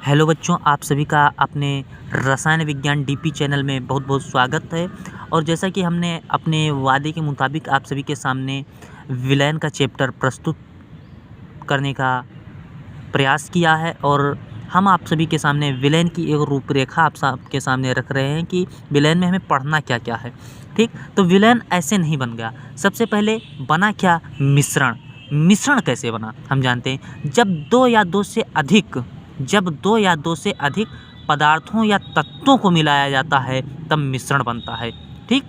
Hello बच्चों, आप सभी का अपने रसायन विज्ञान डीपी चैनल में बहुत बहुत स्वागत है। और जैसा कि हमने अपने वादे के मुताबिक आप सभी के सामने विलयन का चैप्टर प्रस्तुत करने का प्रयास किया है और हम आप सभी के सामने विलयन की एक रूपरेखा आप सबके सामने रख रहे हैं कि विलयन में हमें पढ़ना क्या क्या है। ठीक, तो विलयन ऐसे नहीं बन गया। सबसे पहले बना क्या? मिश्रण। मिश्रण कैसे बना हम जानते हैं। जब दो या दो से अधिक पदार्थों या तत्वों को मिलाया जाता है तब मिश्रण बनता है। ठीक,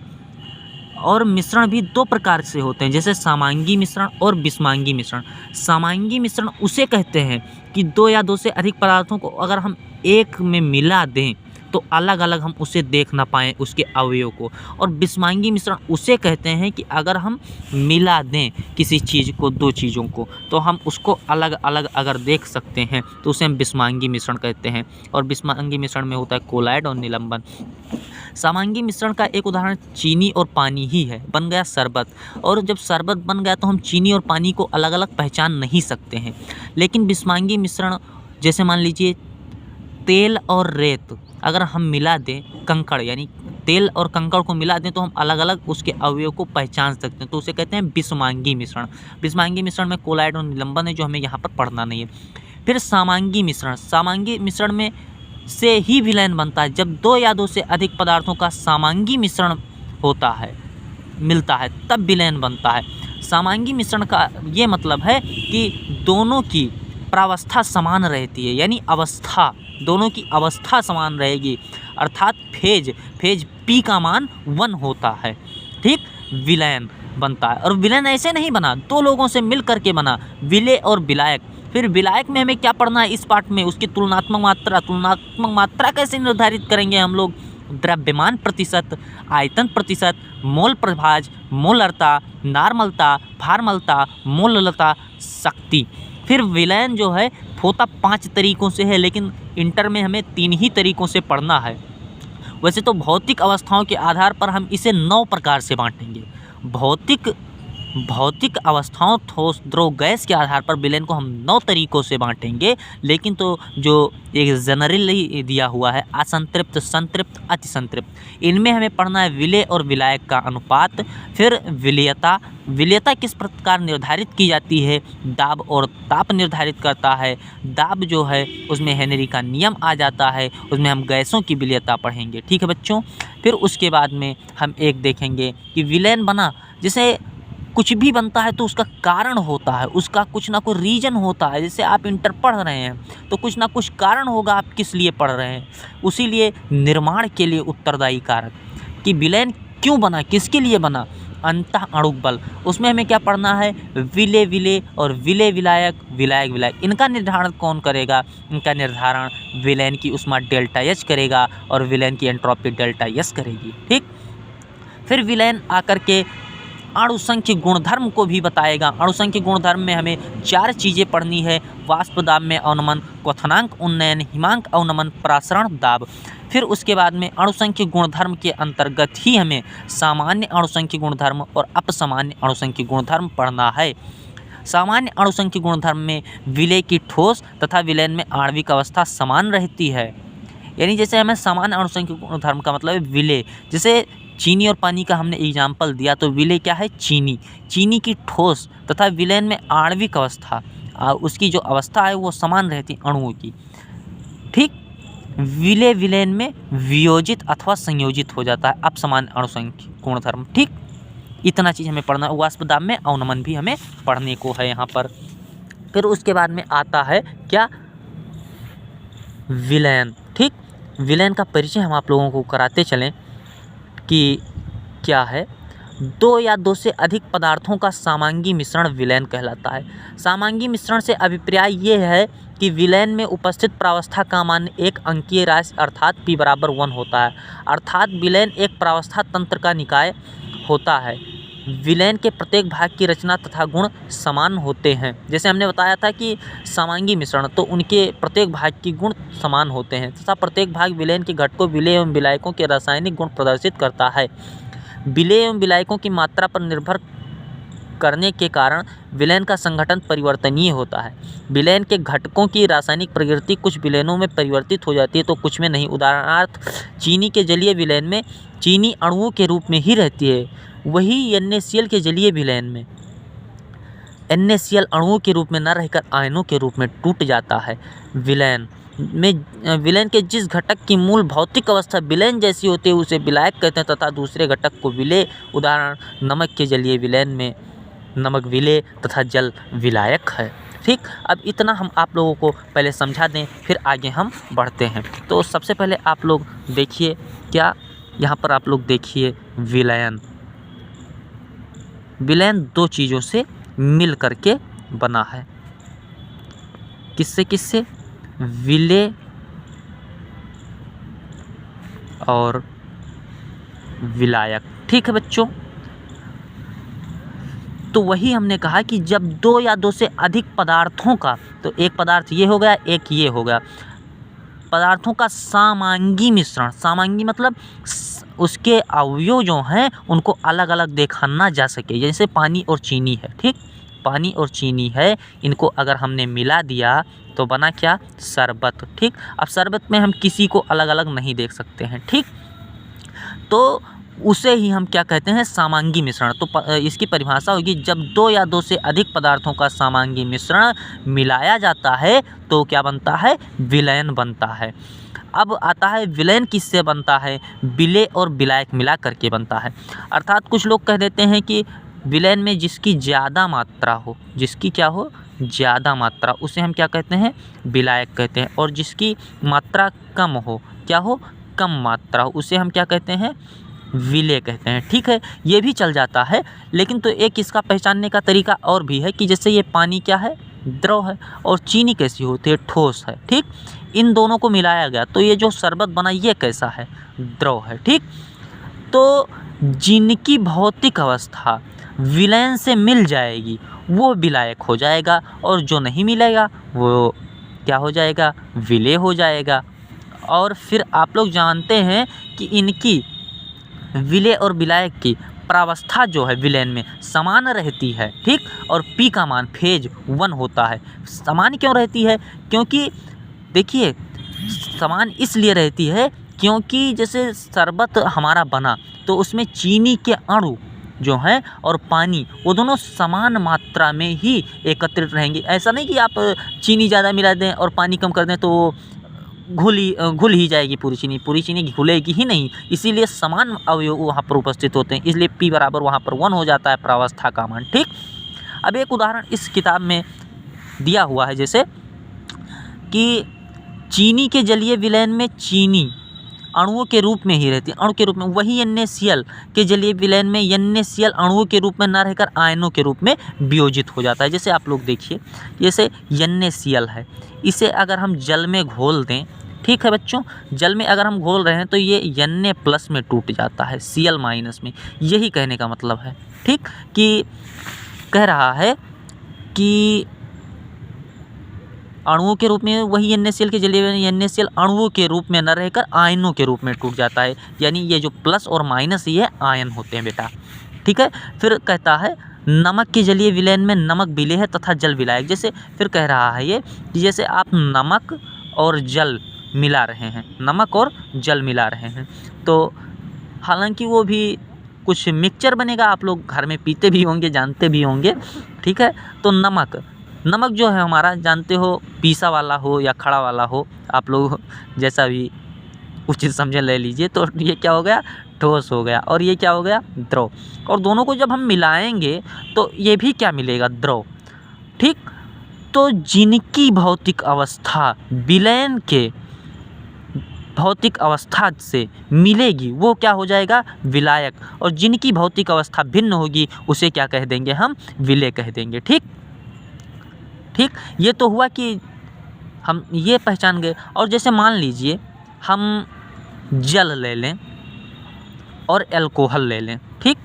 और मिश्रण भी दो प्रकार से होते हैं, जैसे समांगी मिश्रण और विषमांगी मिश्रण। समांगी मिश्रण उसे कहते हैं कि दो या दो से अधिक पदार्थों को अगर हम एक में मिला दें तो अलग अलग हम उसे देख ना पाएँ उसके अवयव को। और विषमांगी मिश्रण उसे कहते हैं कि अगर हम मिला दें किसी चीज़ को, दो चीज़ों को, तो हम उसको अलग अलग अगर देख सकते हैं तो उसे हम विषमांगी मिश्रण कहते हैं। और विषमांगी मिश्रण में होता है कोलाइड और निलंबन। समांगी मिश्रण का एक उदाहरण चीनी और पानी ही है। बन गया शरबत, और जब शरबत बन गया तो हम चीनी और पानी को अलग अलग पहचान नहीं सकते हैं। लेकिन विषमांगी मिश्रण, जैसे मान लीजिए तेल और रेत अगर हम मिला दें, कंकड़ यानी तेल और कंकड़ को मिला दें तो हम अलग अलग उसके अवयव को पहचान सकते हैं, तो उसे कहते हैं विषमांगी मिश्रण। विषमांगी मिश्रण में कोलाइड और निलंबन है जो हमें यहाँ पर पढ़ना नहीं है। फिर समांगी मिश्रण। समांगी मिश्रण में से ही विलयन बनता है जब दो या दो से अधिक पदार्थों का समांगी मिश्रण होता है, मिलता है, तब विलयन बनता है। समांगी मिश्रण का ये मतलब है कि दोनों की प्रावस्था समान रहती है, यानी अवस्था, दोनों की अवस्था समान रहेगी, अर्थात फेज पी का मान 1 होता है। ठीक, विलयन बनता है। और विलयन ऐसे नहीं बना, दो लोगों से मिल करके बना, विलेय और विलायक। फिर विलायक में हमें क्या पढ़ना है इस पाठ में? उसकी तुलनात्मक मात्रा। तुलनात्मक मात्रा कैसे निर्धारित करेंगे हम लोग? द्रव्यमान प्रतिशत, आयतन प्रतिशत, मोल प्रभाज, मोलरता, नार्मलता, भारमलता, मोललता, शक्ति। फिर विलयन जो है होता 5 तरीकों से है, लेकिन इंटर में हमें 3 ही तरीकों से पढ़ना है। वैसे तो भौतिक अवस्थाओं के आधार पर हम इसे 9 प्रकार से बांटेंगे। भौतिक अवस्थाओं, ठोस, द्रव, गैस के आधार पर विलयन को हम 9 तरीकों से बांटेंगे। लेकिन तो जो एक जनरली दिया हुआ है, असंतृप्त, संतृप्त, अतिसंतृप्त, इनमें हमें पढ़ना है विलेय और विलायक का अनुपात। फिर विलेयता। विलेयता किस प्रकार निर्धारित की जाती है? दाब और ताप निर्धारित करता है। दाब जो है उसमें हेनरी का नियम आ जाता है, उसमें हम गैसों की विलेयता पढ़ेंगे। ठीक है बच्चों। फिर उसके बाद में हम एक देखेंगे कि विलयन बना, जैसे कुछ भी बनता है तो उसका कारण होता है, उसका कुछ ना कुछ रीजन होता है। जैसे आप इंटर पढ़ रहे हैं तो कुछ ना कुछ कारण होगा आप किस लिए पढ़ रहे हैं, उसी लिए निर्माण के लिए उत्तरदायी कारक कि विलयन क्यों बना, किसके लिए बना। अंतः अणुक बल, उसमें हमें क्या पढ़ना है? विलेय और विलेय विलायक, विलायक विलायक, इनका निर्धारण कौन करेगा? इनका निर्धारण विलयन की ऊष्मा डेल्टा एच करेगा और विलयन की एंट्रोपी डेल्टा एस करेगी। ठीक, फिर विलयन आकर के अणुसंख्य गुणधर्म को भी बताएगा। अणुसंख्य गुणधर्म में हमें 4 चीज़ें पढ़नी है: वाष्प दाब में अवनमन, क्वथनांक उन्नयन, हिमांक अवनमन, प्रासरण दाब। फिर उसके बाद में अणुसंख्य गुणधर्म के अंतर्गत ही हमें सामान्य अणुसंख्य गुणधर्म और अपसामान्य अणुसंख्य गुणधर्म पढ़ना है। सामान्य अणुसंख्य गुणधर्म में विलेय की ठोस तथा विलयन में आणविक अवस्था समान रहती है। यानी जैसे हमें सामान्य अणुसंख्य गुणधर्म का मतलब है विलेय, जैसे चीनी और पानी का हमने एग्जाम्पल दिया तो विलेय क्या है? चीनी की ठोस तथा विलयन में आणविक अवस्था, उसकी जो अवस्था है वो समान रहती है अणुओं की। ठीक, विलेय विलयन में वियोजित अथवा संयोजित हो जाता है अपसमान अणुसंख्य गुणधर्म। ठीक, इतना चीज़ हमें पढ़ना है। वाष्प दाब में अवनमन भी हमें पढ़ने को है यहाँ पर। फिर उसके बाद में आता है क्या? विलयन। ठीक, विलयन का परिचय हम आप लोगों को कराते चलें कि क्या है। दो या दो से अधिक पदार्थों का समांगी मिश्रण विलयन कहलाता है। समांगी मिश्रण से अभिप्राय ये है कि विलयन में उपस्थित प्रावस्था का मान एक अंकीय राशि अर्थात p बराबर 1 होता है। अर्थात विलयन एक प्रावस्था तंत्र का निकाय होता है। विलयन के प्रत्येक भाग की रचना तथा गुण समान होते हैं। जैसे हमने बताया था कि समांगी मिश्रण, तो उनके प्रत्येक भाग की गुण समान होते हैं तथा प्रत्येक भाग विलयन के घटकों विलेय एवं विलायकों के रासायनिक गुण प्रदर्शित करता है। विलेय एवं विलायकों की मात्रा पर निर्भर करने के कारण विलयन का संगठन परिवर्तनीय होता है। विलयन के घटकों की रासायनिक प्रकृति कुछ विलयनों में परिवर्तित हो जाती है तो कुछ में नहीं। उदाहरणार्थ चीनी के जलीय विलयन में चीनी अणुओं के रूप में ही रहती है, वही NaCl के जलीय विलयन में NaCl अणुओं के रूप में न रहकर आयनों के रूप में टूट जाता है। विलयन के जिस घटक की मूल भौतिक अवस्था विलयन जैसी होती है उसे विलायक कहते हैं तथा दूसरे घटक को विलेय। उदाहरण नमक के जलीय विलयन में नमक विलेय तथा जल विलायक है। ठीक, अब इतना हम आप लोगों को पहले समझा दें, फिर आगे हम बढ़ते हैं। तो सबसे पहले आप लोग देखिए, क्या यहाँ पर आप लोग देखिए विलयन। विलयन दो चीज़ों से मिल करके बना है। किससे किससे? विलेय और विलायक। ठीक है बच्चों, तो वही हमने कहा कि जब दो या दो से अधिक पदार्थों का, तो एक पदार्थ ये हो गया, एक ये हो गया, पदार्थों का समांगी मिश्रण। समांगी मतलब उसके अवयव जो हैं उनको अलग अलग देखा ना जा सके। जैसे पानी और चीनी है, ठीक, पानी और चीनी है, इनको अगर हमने मिला दिया तो बना क्या? शरबत। ठीक, अब शरबत में हम किसी को अलग अलग नहीं देख सकते हैं। ठीक, तो उसे ही हम क्या कहते हैं? समांगी मिश्रण। तो इसकी परिभाषा होगी जब दो या दो से अधिक पदार्थों का समांगी मिश्रण मिलाया जाता है तो क्या बनता है? विलयन बनता है। अब आता है विलयन किससे बनता है? विलेय और विलायक मिला करके बनता है। अर्थात कुछ लोग कह देते हैं कि विलयन में जिसकी ज़्यादा मात्रा हो, जिसकी क्या हो? ज़्यादा मात्रा, उसे हम क्या कहते हैं? विलायक कहते हैं। और जिसकी मात्रा कम हो, क्या हो? कम मात्रा हो, उसे हम क्या कहते हैं? विलेय कहते हैं। ठीक है, ये भी चल जाता है, लेकिन तो एक इसका पहचानने का तरीका और भी है कि जैसे ये पानी क्या है? द्रव है, और चीनी कैसी होती है? ठोस है। ठीक, इन दोनों को मिलाया गया तो ये जो शरबत बना ये कैसा है? द्रव है। ठीक, तो जिनकी भौतिक अवस्था विलयन से मिल जाएगी वो विलायक हो जाएगा, और जो नहीं मिलेगा वो क्या हो जाएगा? विलेय हो जाएगा। और फिर आप लोग जानते हैं कि इनकी विलेय और विलायक की प्रावस्था जो है विलयन में समान रहती है। ठीक, और P का मान फेज 1 होता है। समान क्यों रहती है? क्योंकि देखिए, समान इसलिए रहती है क्योंकि जैसे शरबत हमारा बना तो उसमें चीनी के अणु जो हैं और पानी, वो दोनों समान मात्रा में ही एकत्रित रहेंगे। ऐसा नहीं कि आप चीनी ज़्यादा मिला दें और पानी कम कर दें तो घुल ही जाएगी पूरी चीनी घुलेगी ही नहीं। इसीलिए समान अवयव वहाँ पर उपस्थित होते हैं, इसलिए P बराबर वहाँ पर 1 हो जाता है प्रावस्था का मान। ठीक, अब एक उदाहरण इस किताब में दिया हुआ है, जैसे कि चीनी के जलीय विलयन में चीनी अणुओं के रूप में ही रहती है, अणु के रूप में। वही NaCl के जलीय विलयन में NaCl अणुओं के रूप में न रहकर आयनों के रूप में वियोजित हो जाता है। जैसे आप लोग देखिए, जैसे NaCl है, इसे अगर हम जल में घोल दें, ठीक है बच्चों, जल में अगर हम घोल रहे हैं तो ये Na+ में टूट जाता है, Cl- में। यही कहने का मतलब है, ठीक, कि कह रहा है कि अणुओं के रूप में वही NaCl के जलीय NaCl अणुओं के रूप में न रहकर आयनों के रूप में टूट जाता है। यानी ये जो प्लस और माइनस ये आयन होते हैं बेटा। ठीक है, फिर कहता है नमक के जलीय विलयन में नमक विलेय है तथा जल विलायक। जैसे फिर कह रहा है ये कि जैसे आप नमक और जल मिला रहे हैं, नमक और जल मिला रहे हैं, तो हालांकि वो भी कुछ मिक्सचर बनेगा, आप लोग घर में पीते भी होंगे, जानते भी होंगे। ठीक है, तो नमक जो है हमारा, जानते हो, पीसा वाला हो या खड़ा वाला हो, आप लोग जैसा भी उचित समझे ले लीजिए। तो ये क्या हो गया? ठोस हो गया, और ये क्या हो गया? द्रव। और दोनों को जब हम मिलाएंगे तो ये भी क्या मिलेगा? द्रव। ठीक, तो जिनकी भौतिक अवस्था विलयन के भौतिक अवस्था से मिलेगी वो क्या हो जाएगा? विलायक। और जिनकी भौतिक अवस्था भिन्न होगी उसे क्या कह देंगे हम? विलेय कह देंगे। ठीक, ये तो हुआ कि हम ये पहचान गए। और जैसे मान लीजिए हम जल ले लें और अल्कोहल ले लें। ठीक,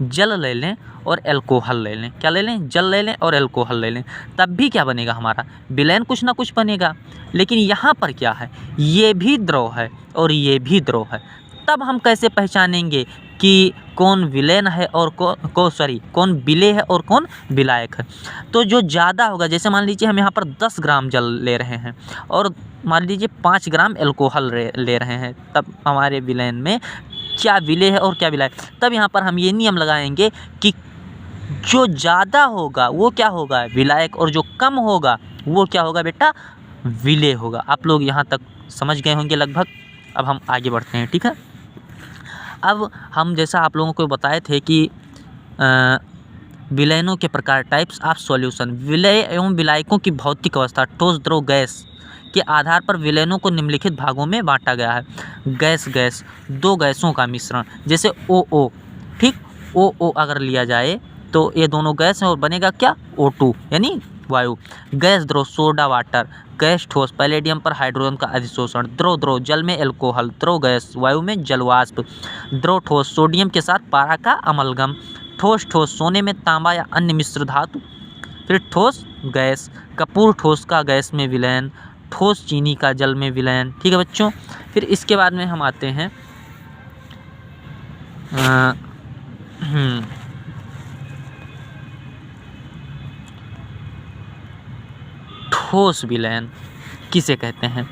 जल ले लें और अल्कोहल ले लें। क्या ले लें? जल ले लें और अल्कोहल ले लें, तब भी क्या बनेगा हमारा? विलयन कुछ ना कुछ बनेगा। लेकिन यहाँ पर क्या है? ये भी द्रव है और ये भी द्रव है। तब हम कैसे पहचानेंगे कि कौन विलेन है और कौन विलेय है और कौन विलायक है। तो जो ज़्यादा होगा, जैसे मान लीजिए हम यहाँ पर 10 ग्राम जल ले रहे हैं और मान लीजिए 5 ग्राम एल्कोहल ले रहे हैं, तब हमारे विलेन में क्या विलेय है और क्या विलायक। तब यहाँ पर हम ये नियम लगाएंगे कि जो ज़्यादा होगा वो क्या होगा, विलायक, और जो कम होगा वो क्या होगा बेटा, विलेय होगा। आप लोग यहाँ तक समझ गए होंगे लगभग। अब हम आगे बढ़ते हैं, ठीक है। अब हम जैसा आप लोगों को बताए थे कि विलयनों के प्रकार, टाइप्स ऑफ सॉल्यूशन, विलेय एवं विलायकों की भौतिक अवस्था, ठोस, द्रव, गैस के आधार पर विलयनों को निम्नलिखित भागों में बांटा गया है। गैस, दो गैसों का मिश्रण, जैसे OO, ठीक, OO अगर लिया जाए तो ये दोनों गैस हैं और बनेगा क्या, O2 यानी वायु। गैस द्रव, सोडा वाटर। गैस ठोस, पैलेडियम पर हाइड्रोजन का अधिशोषण। द्रव, जल में एल्कोहल। द्रव गैस, वायु में जलवाष्प। द्रव ठोस, सोडियम के साथ पारा का अमलगम। ठोस, सोने में तांबा या अन्य मिश्र धातु। फिर ठोस गैस, कपूर ठोस का गैस में विलयन। ठोस चीनी का जल में विलयन, ठीक है बच्चों। फिर इसके बाद में हम आते हैं ठोस विलयन किसे कहते हैं।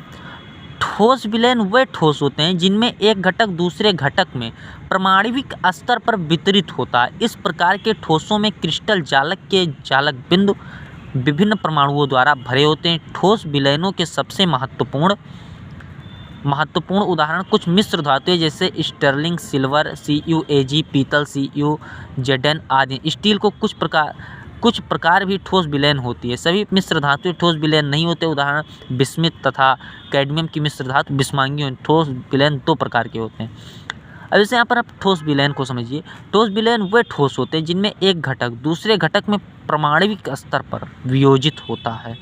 ठोस विलयन वे ठोस होते हैं जिनमें एक घटक दूसरे घटक में परमाणविक स्तर पर वितरित होता है। इस प्रकार के ठोसों में क्रिस्टल जालक के जालक बिंदु विभिन्न परमाणुओं द्वारा भरे होते हैं। ठोस विलयनों के सबसे महत्वपूर्ण उदाहरण कुछ मिश्र धातुएं जैसे स्टर्लिंग, सिल्वर CuAg, पीतल CuZn आदि। स्टील को कुछ प्रकार भी ठोस विलयन होती है। सभी मिश्र धातुएं ठोस विलयन नहीं होते। उदाहरण बिस्मिथ तथा कैडमियम की मिश्र धातु बिस्मांगी। ठोस विलयन 2 प्रकार के होते हैं। अब जैसे यहाँ पर आप ठोस विलयन को समझिए। ठोस विलयन वे ठोस होते हैं जिनमें एक घटक दूसरे घटक में परमाणविक स्तर पर वियोजित होता है।